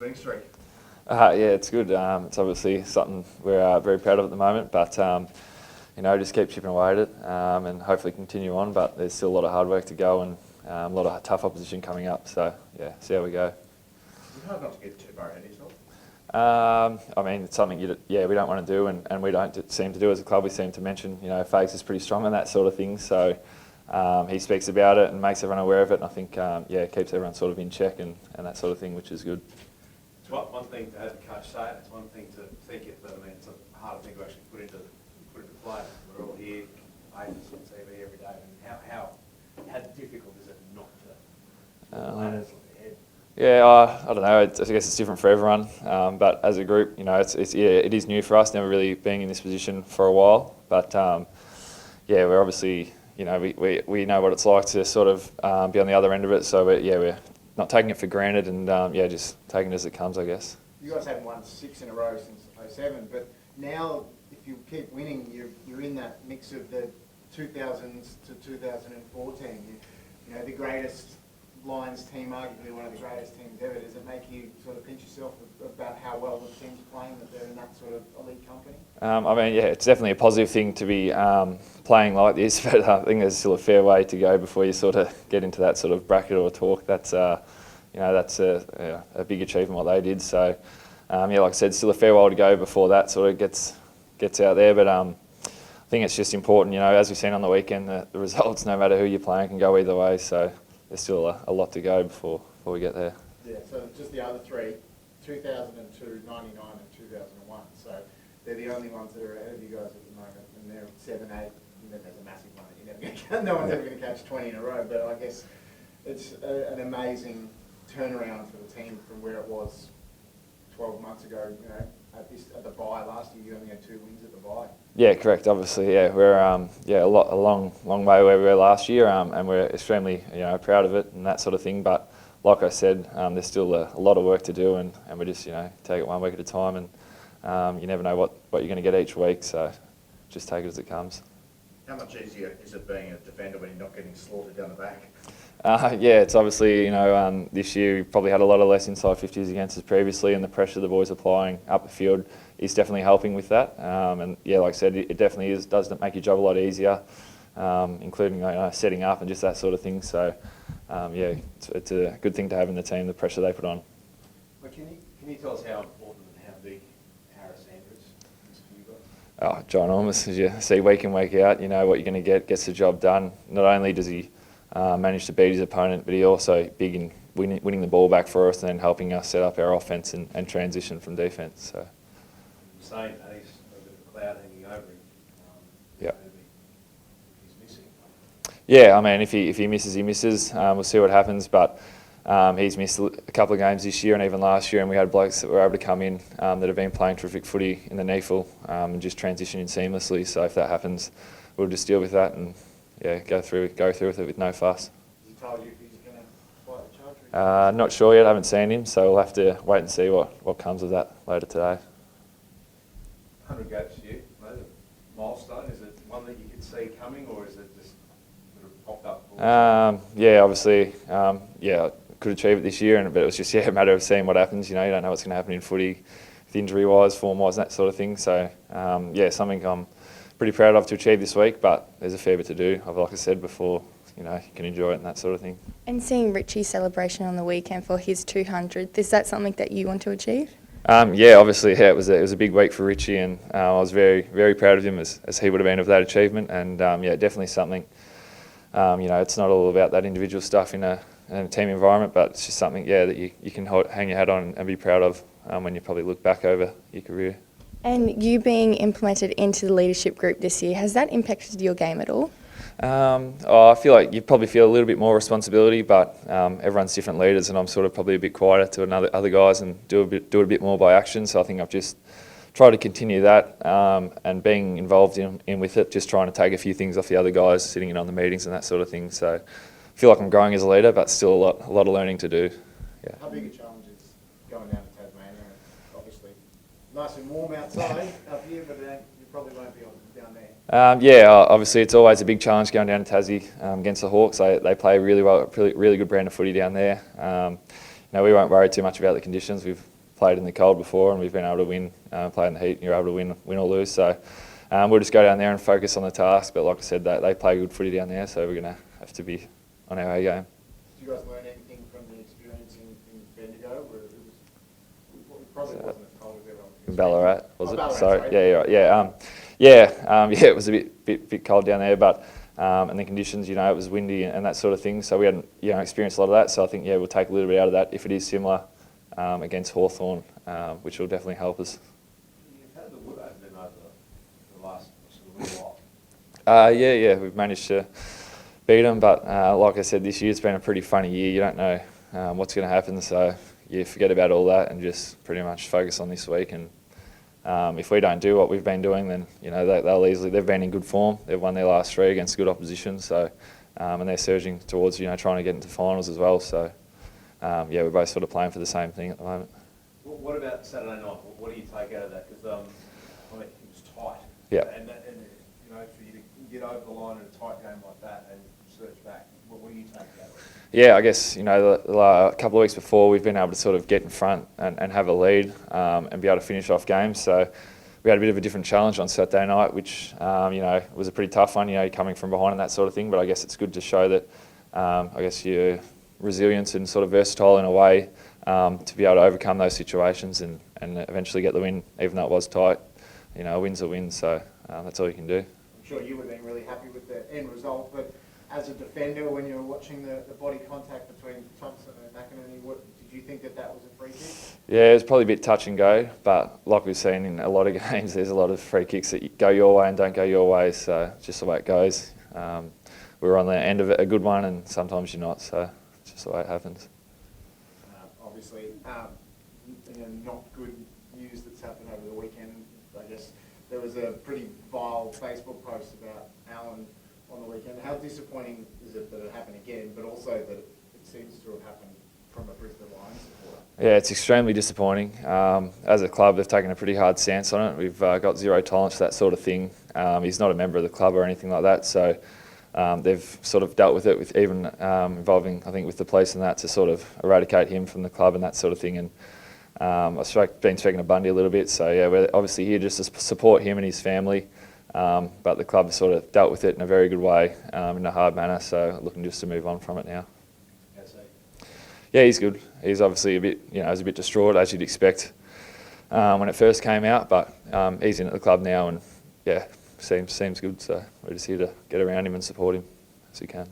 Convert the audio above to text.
Winning streak. Yeah, it's good. It's obviously something we're very proud of at the moment, but just keep chipping away at it and hopefully continue on. But there's still a lot of hard work to go and a lot of tough opposition coming up. So yeah, see how we go. It's hard not to get too far ahead of yourself. It's something we don't want to do, and we don't seem to do as a club. We seem to mention, Fags is pretty strong on that sort of thing. So he speaks about it and makes everyone aware of it. And I think it keeps everyone sort of in check and that sort of thing, which is good. It's one thing to have the coach say it, it's one thing to think it, but it's a harder thing to actually put into play. We're all here, agents on TV every day, and how difficult is it not to play ahead? Yeah, I don't know. I guess it's different for everyone, but as a group, it is new for us. Never really being in this position for a while, but we're obviously, we know what it's like to sort of be on the other end of it. So we're not taking it for granted, and just taking it as it comes, I guess. You guys haven't won 6 in a row since '07, but now if you keep winning, you're in that mix of the 2000s to 2014. The greatest Lions team, arguably one of the greatest teams ever. Does it make you sort of pinch yourself about how well the team's playing, that they're in that sort of elite company? It's definitely a positive thing to be playing like this, but I think there's still a fair way to go before you sort of get into that sort of bracket or talk. That's a big achievement what they did. So, like I said, still a fair while to go before that sort of gets out there. But I think it's just important, as we've seen on the weekend, the results, no matter who you're playing, can go either way. So there's still a lot to go before we get there. Yeah, so just the other three, 2002, 99 and 2001. So they're the only ones that are ahead of you guys at the moment, and they're 7, 8, and then there's a massive one that you're never going to, no one's ever going to catch 20 in a row. But I guess it's an amazing turnaround for the team from where it was 12 months ago. At the bye last year, you only had 2 wins at the bye. Yeah, correct. Obviously, we're a long way where we were last year, and we're extremely proud of it and that sort of thing. But like I said, there's still a lot of work to do, and we just take it one week at a time, and you never know what you're going to get each week. So just take it as it comes. How much easier is it being a defender when you're not getting slaughtered down the back? It's obviously, this year we probably had a lot of less inside 50s against us previously, and the pressure the boys are applying up the field is definitely helping with that. Like I said, it definitely does make your job a lot easier, including setting up and just that sort of thing. So, it's a good thing to have in the team, the pressure they put on. But can you tell us how important and how big Harris Andrews is for you guys? Ginormous, as you see week in, week out. You know what you're going to get, gets the job done. Not only does he managed to beat his opponent, but he also big in winning the ball back for us and then helping us set up our offence and transition from defence. So. Saying that he's a bit of a cloud hanging over him. Yeah. He's missing. Yeah, if he misses, he misses. We'll see what happens, but he's missed a couple of games this year and even last year, and we had blokes that were able to come in that have been playing terrific footy in the NEFL and just transitioning seamlessly. So if that happens, we'll just deal with that and go through with it with no fuss. He told you if he's going to fight the charge? Not sure yet. I haven't seen him, so we'll have to wait and see what comes of that later today. 100 games for you, mate. Milestone. Is it one that you could see coming, or is it just sort of popped up? Obviously, could achieve it this year, but it was just a matter of seeing what happens. You don't know what's going to happen in footy, injury-wise, form-wise, and that sort of thing. So, something I'm pretty proud of to achieve this week, but there's a fair bit to do. Like I said before, you can enjoy it and that sort of thing. And seeing Richie's celebration on the weekend for his 200th, is that something that you want to achieve? Obviously, it was a big week for Richie, and I was very, very proud of him as he would have been of that achievement. And definitely something. It's not all about that individual stuff in a team environment, but it's just something, that you can hang your hat on and be proud of when you probably look back over your career. And you being implemented into the leadership group this year, has that impacted your game at all? I feel like you probably feel a little bit more responsibility, but everyone's different leaders, and I'm sort of probably a bit quieter to other guys and do it a bit more by action. So I think I've just tried to continue that and being involved in with it, just trying to take a few things off the other guys, sitting in on the meetings and that sort of thing. So I feel like I'm growing as a leader, but still a lot of learning to do. Yeah. How big a challenge is going down to Tasmania? Obviously, nice and warm outside up here, but you probably won't be down there. Obviously it's always a big challenge going down to Tassie against the Hawks. They play really well, really good brand of footy down there. we won't worry too much about the conditions. We've played in the cold before, and we've been able to win. Play in the heat, and you're able to win or lose. So we'll just go down there and focus on the task. But like I said, they play good footy down there, so we're going to have to be on our A game. Did you guys learn anything from the experience in Bendigo, where it probably wasn't as cold as everyone In Ballarat, was it? Ballarat, Sorry. sorry. Yeah, you're right. Yeah, it was a bit cold down there, but and the conditions, it was windy and that sort of thing. So we hadn't experienced a lot of that. So I think we'll take a little bit out of that if it is similar against Hawthorn, which will definitely help us. You've had the wood over them over the last sort of little while. Yeah, we've managed to beat them, but like I said, this year's been a pretty funny year. You don't know what's going to happen, so you forget about all that and just pretty much focus on this week. And if we don't do what we've been doing, then they'll easily. They've been in good form. They've won their last 3 against good opposition. So and they're surging towards trying to get into finals as well. So we're both sort of playing for the same thing at the moment. What about Saturday night? What do you take out of that? Because it was tight. Yeah. And for you to get over the line in a tight game like that and surge back, what do you take out of it? Yeah, I guess the couple of weeks before we've been able to sort of get in front and have a lead and be able to finish off games. So we had a bit of a different challenge on Saturday night, which was a pretty tough one. Coming from behind and that sort of thing. But I guess it's good to show that I guess you're resilient and sort of versatile in a way to be able to overcome those situations and eventually get the win, even though it was tight. A win's a win, so that's all you can do. I'm sure you would have been really happy with the end result, but as a defender, when you were watching the body contact between Thompson and McInerney, did you think that was a free kick? Yeah, it was probably a bit touch and go, but like we've seen in a lot of games, there's a lot of free kicks that go your way and don't go your way, so it's just the way it goes. We were on the end of a good one, and sometimes you're not, so it's just the way it happens. Obviously, not good news that's happened over the weekend. I guess there was a pretty vile Facebook post about Alan on the weekend. How disappointing is it that it happened again, but also that it seems to have happened from a Brisbane Lions supporter? Yeah, it's extremely disappointing. As a club, they've taken a pretty hard stance on it. We've got zero tolerance for that sort of thing. He's not a member of the club or anything like that, so they've sort of dealt with it, with even involving, I think, with the police and that, to sort of eradicate him from the club and that sort of thing. And I've been speaking to Bundy a little bit, so yeah, we're obviously here just to support him and his family. But the club has sort of dealt with it in a very good way, in a hard manner, so looking just to move on from it now. Yeah, he's good. He's obviously a bit, was a bit distraught, as you'd expect when it first came out, but he's in at the club now and yeah, seems good, so we're just here to get around him and support him as we can.